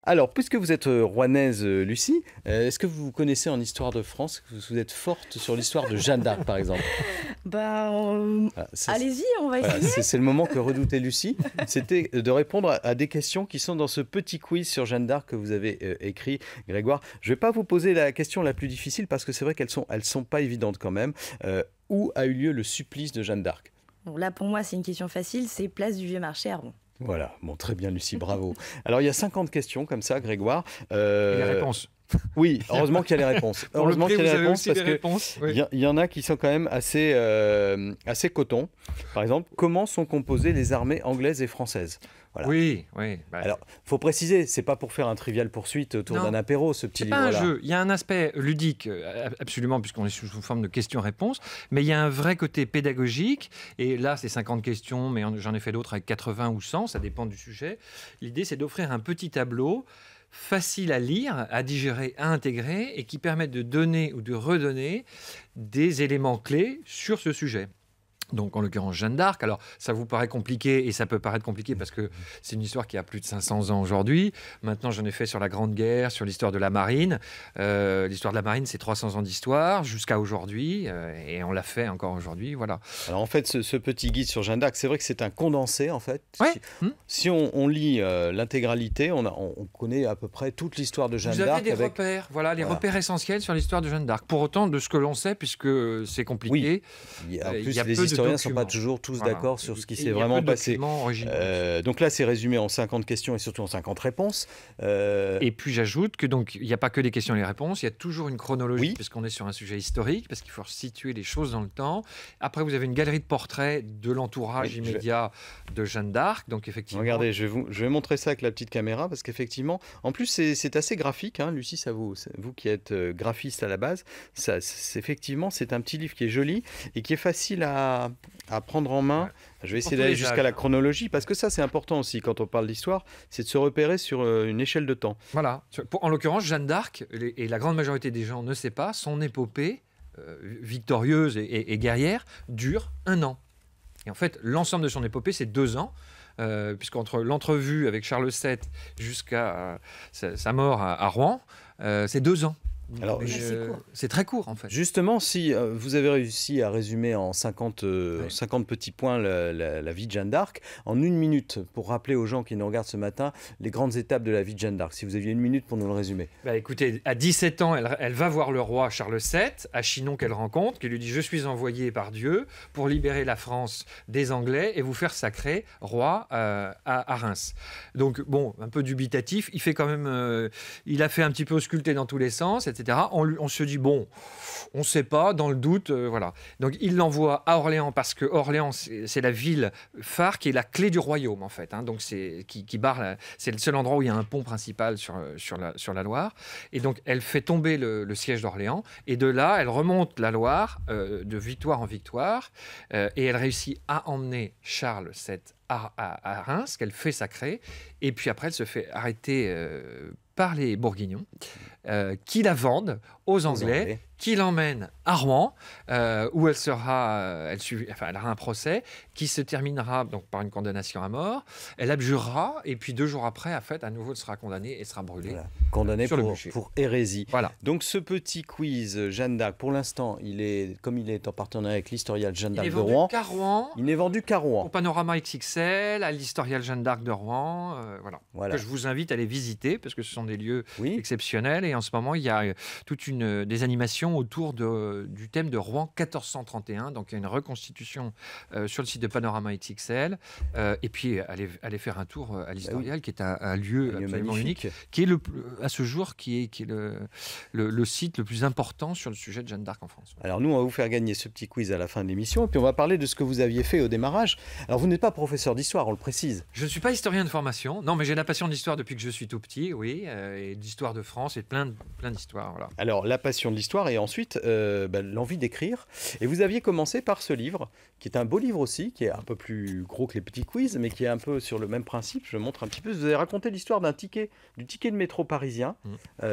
Alors, puisque vous êtes rouennaise, Lucie, est-ce que vous connaissez en histoire de France, que vous êtes forte sur l'histoire de Jeanne d'Arc, par exemple? Bah, Voilà, allez-y, on va voilà, essayer. c'est le moment que redoutait Lucie, c'était de répondre à des questions qui sont dans ce petit quiz sur Jeanne d'Arc que vous avez écrit, Grégoire. Je ne vais pas vous poser la question la plus difficile parce que c'est vrai elles sont pas évidentes quand même. Où a eu lieu le supplice de Jeanne d'Arc? Bon, là, pour moi, c'est une question facile, c'est place du Vieux-Marché à Rouen. Voilà, bon, très bien Lucie, bravo. Alors il y a 50 questions comme ça, Grégoire. Et les réponses. Oui, heureusement qu'il y a les réponses. Pour le Heureusement prix, qu'il y a vous les avez réponses aussi parce les que réponses. Oui. il y en a qui sont quand même assez cotons. Par exemple, comment sont composées les armées anglaises et françaises? Voilà. Oui, oui. Bah, Alors, faut préciser, c'est pas pour faire un trivial poursuite autour Non. d'un apéro, ce petit c'est pas un livre-là. jeu. Il y a un aspect ludique, absolument, puisqu'on est sous forme de questions-réponses, mais il y a un vrai côté pédagogique. Et là, c'est 50 questions, mais j'en ai fait d'autres avec 80 ou 100, ça dépend du sujet. L'idée, c'est d'offrir un petit tableau facile à lire, à digérer, à intégrer, et qui permet de donner ou de redonner des éléments clés sur ce sujet. Donc, en l'occurrence, Jeanne d'Arc. Alors, ça vous paraît compliqué, et ça peut paraître compliqué parce que c'est une histoire qui a plus de 500 ans aujourd'hui. Maintenant, j'en ai fait sur la Grande Guerre, sur l'histoire de la marine. L'histoire de la marine, c'est 300 ans d'histoire jusqu'à aujourd'hui, et on l'a fait encore aujourd'hui, voilà. Alors en fait, ce petit guide sur Jeanne d'Arc, c'est vrai que c'est un condensé en fait. Ouais. Si on lit l'intégralité, on connaît à peu près toute l'histoire de Jeanne Vous avez d'Arc des avec. repères, voilà, les Voilà. repères essentiels sur l'histoire de Jeanne d'Arc. Pour autant, de ce que l'on sait, puisque c'est compliqué. En il plus, y a les peu de historiens ne sont pas documents. toujours tous Voilà. d'accord sur ce qui Et s'est il y a vraiment peu de passé. documents originaux. Donc là, c'est résumé en 50 questions et surtout en 50 réponses. Et puis j'ajoute que donc il n'y a pas que les questions et les réponses, il y a toujours une chronologie, Oui. puisqu'on est sur un sujet historique, parce qu'il faut situer les choses dans le temps. Après, vous avez une galerie de portraits de l'entourage Oui, immédiat de Jeanne d'Arc, donc effectivement. Regardez, je vais montrer ça avec la petite caméra parce qu'effectivement, en plus c'est assez graphique, hein. Lucie, vous qui êtes graphiste à la base, effectivement c'est un petit livre qui est joli et qui est facile à prendre en main. Ouais. Je vais Pour essayer tous d'aller les jusqu'à âges. la chronologie parce que ça c'est important aussi quand on parle d'histoire, c'est de se repérer sur une échelle de temps. Voilà. En l'occurrence, Jeanne d'Arc, et la grande majorité des gens ne sait pas, son épopée victorieuse et guerrière dure 1 an. Et en fait, l'ensemble de son épopée, c'est 2 ans. Puisqu'entre l'entrevue avec Charles VII jusqu'à sa mort à Rouen, c'est 2 ans. Alors, c'est court. C'est très court en fait. Justement, si vous avez réussi à résumer en 50 petits points la vie de Jeanne d'Arc, en 1 minute, pour rappeler aux gens qui nous regardent ce matin les grandes étapes de la vie de Jeanne d'Arc, si vous aviez 1 minute pour nous le résumer. Bah, écoutez, à 17 ans, elle va voir le roi Charles VII, à Chinon qu'elle rencontre, qui lui dit « Je suis envoyé par Dieu pour libérer la France des Anglais et vous faire sacrer roi à Reims. » Donc, bon, un peu dubitatif, il fait quand même... il a fait un petit peu ausculter dans tous les sens, etc. On se dit, bon, on ne sait pas, dans le doute, voilà. Donc, il l'envoie à Orléans, parce que Orléans, c'est la ville phare qui est la clé du royaume, en fait. Hein. Donc, c'est le seul endroit où il y a un pont principal sur la Loire. Et donc, elle fait tomber le siège d'Orléans. Et de là, elle remonte la Loire de victoire en victoire. Et elle réussit à emmener Charles VII à Reims, qu'elle fait sacrer. Et puis après, elle se fait arrêter par les Bourguignons, qui la vendent aux Anglais, qui l'emmènent à Rouen, où elle aura un procès qui se terminera donc par une condamnation à mort. Elle abjurera, et puis 2 jours après, en fait, à nouveau, elle sera condamnée et sera brûlée. Voilà. Condamné sur le bûcher. pour hérésie. Voilà. Donc ce petit quiz Jeanne d'Arc, pour l'instant, comme il est en partenariat avec l'historial Jeanne Il est d'Arc de vendu Rouen, qu'à Rouen, il n'est vendu qu'à au Rouen. Panorama XXL, à l'historial Jeanne d'Arc de Rouen, Voilà. que je vous invite à aller visiter, parce que ce sont des lieux Oui. exceptionnels. Et en ce moment, il y a des animations autour du thème de Rouen 1431. Donc, il y a une reconstitution sur le site de Panorama XXL. Et puis, aller faire un tour à l'historial, qui est un lieu absolument magnifique. unique, qui est à ce jour qui est le site le plus important sur le sujet de Jeanne d'Arc en France. Alors nous, on va vous faire gagner ce petit quiz à la fin de l'émission, et puis on va parler de ce que vous aviez fait au démarrage. Alors vous n'êtes pas professeur d'histoire, on le précise. Je ne suis pas historien de formation, non, mais j'ai la passion de l'histoire depuis que je suis tout petit, oui, et d'histoire de France et plein d'histoires, voilà. Alors la passion de l'histoire, et et ensuite l'envie d'écrire. Et vous aviez commencé par ce livre, qui est un beau livre aussi, qui est un peu plus gros que les petits quiz, mais qui est un peu sur le même principe. Je montre un petit peu. Vous avez raconté l'histoire du ticket de métro parisien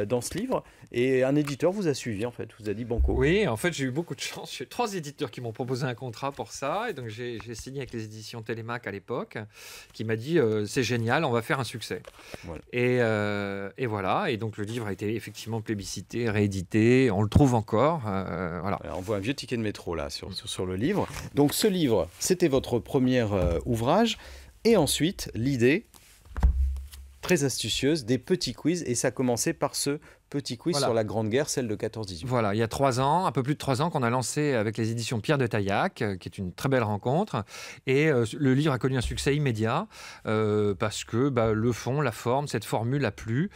dans ce livre, et un éditeur vous a suivi, en fait, vous a dit banco. Oui, en fait, j'ai eu beaucoup de chance. J'ai 3 éditeurs qui m'ont proposé un contrat pour ça, et donc j'ai signé avec les éditions Télémac à l'époque, qui m'a dit c'est génial, on va faire un succès. Voilà. Et voilà, et donc le livre a été effectivement plébiscité, réédité, on le trouve encore. Voilà. On voit un vieux ticket de métro là sur le livre. Donc ce livre, c'était votre premier ouvrage, et ensuite l'idée très astucieuse des petits quiz, et ça commençait par ce petit quiz sur la Grande Guerre, celle de 14-18. Voilà, il y a 3 ans, un peu plus de 3 ans, qu'on a lancé avec les éditions Pierre de Taillac, qui est une très belle rencontre. Et le livre a connu un succès immédiat parce que le fond, la forme, cette formule a plu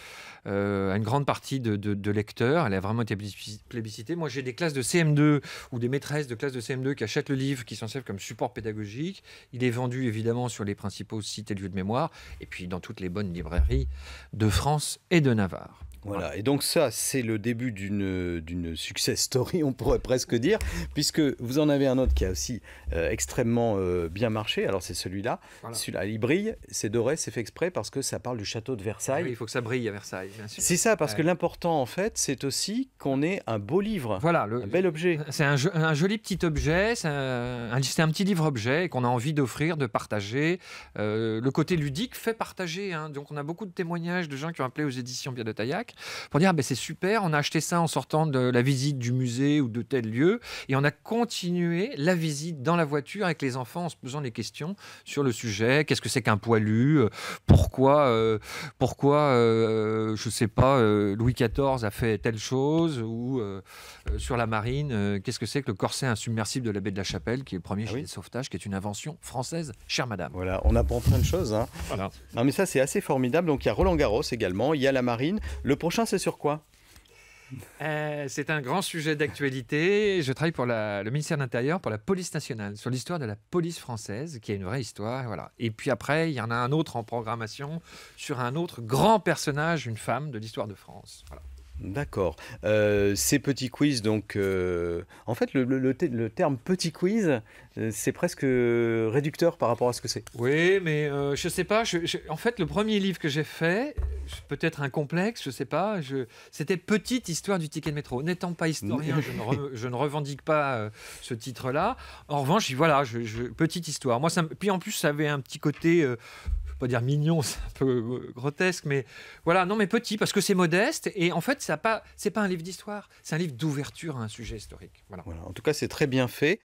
à une grande partie de lecteurs. Elle a vraiment été plébiscitée. Moi, j'ai des classes de CM2 ou des maîtresses de classes de CM2 qui achètent le livre, qui s'en servent comme support pédagogique. Il est vendu évidemment sur les principaux sites et lieux de mémoire, et puis dans toutes les bonnes librairies de France et de Navarre. Voilà, et donc ça, c'est le début d'une success story, on pourrait presque dire, puisque vous en avez un autre qui a aussi extrêmement bien marché. Alors c'est celui-là. Voilà. Celui-là, il brille, c'est doré, c'est fait exprès parce que ça parle du château de Versailles. Oui, il faut que ça brille à Versailles, bien sûr. C'est ça, parce que l'important, en fait, c'est aussi qu'on ait un beau livre, voilà, un bel objet. C'est un joli petit objet, c'est un petit livre-objet qu'on a envie d'offrir, de partager. Le côté ludique fait partager. Donc on a beaucoup de témoignages de gens qui ont appelé aux éditions Pierre de Taillac pour dire c'est super, on a acheté ça en sortant de la visite du musée ou de tel lieu, et on a continué la visite dans la voiture avec les enfants en se posant des questions sur le sujet. Qu'est-ce que c'est qu'un poilu ? Pourquoi je sais pas, Louis XIV a fait telle chose, ou sur la marine, qu'est-ce que c'est que le corset insubmersible de l'abbé de la Chapelle, qui est le premier gilet de sauvetage, qui est une invention française, chère madame. Voilà, on apprend plein de choses. Voilà. Non, mais ça, c'est assez formidable. Donc il y a Roland Garros également, il y a la marine. Le prochain, c'est sur quoi ? C'est un grand sujet d'actualité. Je travaille pour le ministère de l'Intérieur, pour la police nationale, sur l'histoire de la police française, qui est une vraie histoire. Voilà. Et puis après, il y en a un autre en programmation sur un autre grand personnage, une femme de l'histoire de France. Voilà. D'accord. Ces petits quiz, donc, en fait, le terme petit quiz, c'est presque réducteur par rapport à ce que c'est. Oui, mais je sais pas. En fait, le premier livre que j'ai fait, peut-être un complexe, je sais pas. C'était Petite histoire du ticket de métro. N'étant pas historien, je ne revendique pas ce titre-là. En revanche, voilà, petite histoire. Moi, puis en plus, ça avait un petit côté. Pas dire mignon, c'est un peu grotesque, mais voilà, non, mais petit, parce que c'est modeste, et en fait, c'est pas un livre d'histoire, c'est un livre d'ouverture à un sujet historique. Voilà. En tout cas, c'est très bien fait.